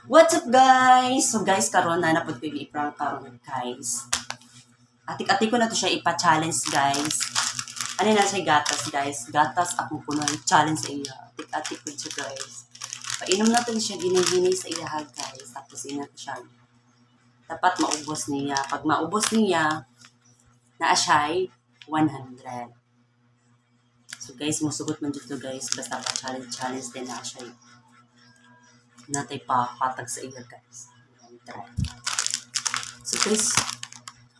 What's up guys? So guys, karon na napod ko i-prank karon guys. Atik-atik ko na to siya ipa-challenge guys. Ano na siya gatas guys? Gatas ako ko na challenge sa iya. Atik-atik ko siya guys. Painom na to siya gini-gini sa ilaha guys. Tapos ina ko siya. Dapat maubos niya. Pag maubos niya, naa siya 100. So guys, musugot man dito guys. Basta pa-challenge din na siya. Natay pa patag sa iya guys. Try. So guys,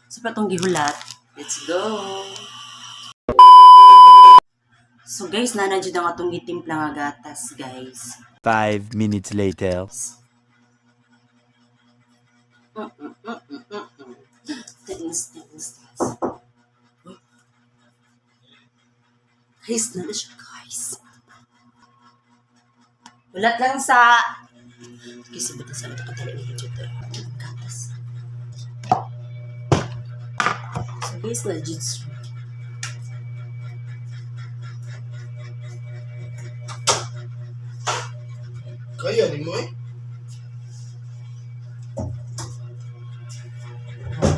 sa patong gihulat, let's go! So guys, nanadyo na nga itong gitimpla nga gatas guys. 5 minutes later. Thanks. Guys, na siya guys. Ulat lang sa... Kasi buta sa ito katali ni Jutta. Gatas. So guys, legit. Kaya ni mo eh.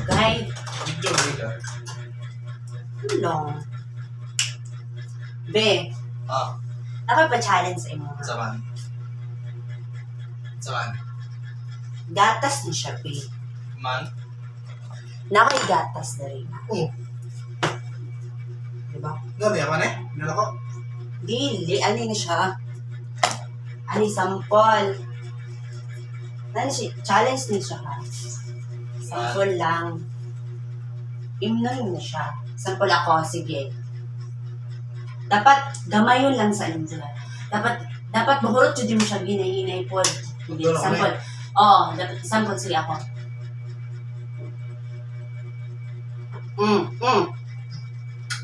Okay. Video mo ka. Hello. Be, ako pa-challenge sa imo. Saman. Saman. Gatas ni siya, be. Man. Nakay gatas na rin. Oo. Diba? Gani ako ne? Nalo ko. Dili, ano na siya? Ano sample? Ano siya? Challenge ni siya ha? Sample lang. Imnon na siya. Sample ako, sige. Dapat gamayon lang sa inyo. Dapat mahurot jud mo siya ginay-ginay po. Hindi sample. Oh, dapat sample sige ako.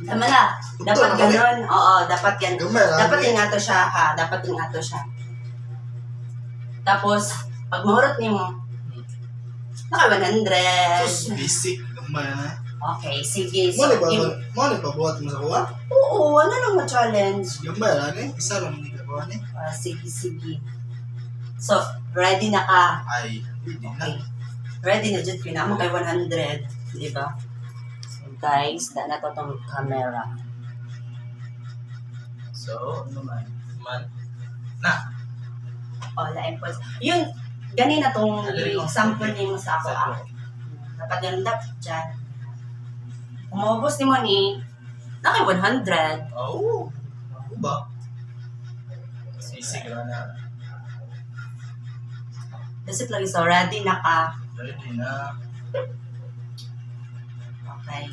Tama na. Dapat ganon. Oo, dapat yan. Dapat ingato siya ha. Dapat ingato siya. Tapos, pag mahurot niyo mo, naka 100. Sus, basic. Gamay na. Okay, sige. Mo ni pa buhat mo sa kuha? Oo, ano lang ma-challenge? Gamay na ni. Isa lang ni ka kuha ni. Sige. So, ready na ka. Ay, hindi na. Okay. Ready na dyan. Pinamo kay 100. Di ba? So, guys, na to tong camera. So, ano man? Man. Na. O, lain po. Yun, ganina tong example niyo sa ako. Dapat ganun dapat dyan. Kung maubos ni mo ni, naka 100. Oo. Ako ba? Sisig lang na. That's it lagi. So, ready na ka. Ready na. Okay.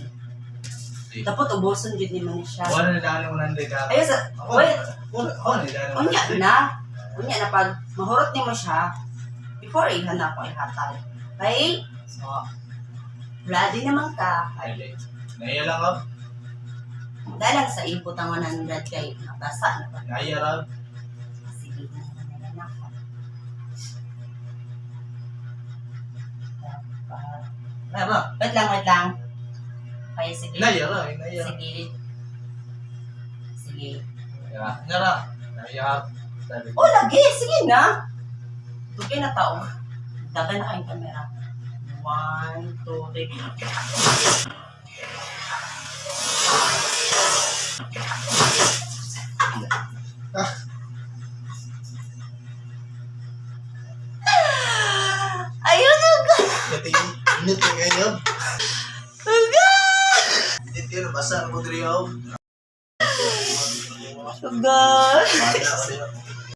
Dapat ubuson yun ni mo siya. Wala na daan ng 100 ka. Ayun sa, wait. Wala na daan ng 100. Unya na pag mahurot ni mo siya, before ihanap ko ihatag. Okay? So, ready naman ka. Ay, naiya lang ka. Dahil lang sa input ang 100 kay nabasa na ba? Naiya lang. Sige na. Wait lang. Okay, sige. Naiya lang. Naiya. Sige. Naiya. Oh, lagi. Sige na. Tugay na tao. Dagan na kayong camera. 1, 2, 3. Ayun na ka! Init ka ngayon. Init ka na. Basa na mo diri ako. Sugar! Basa na.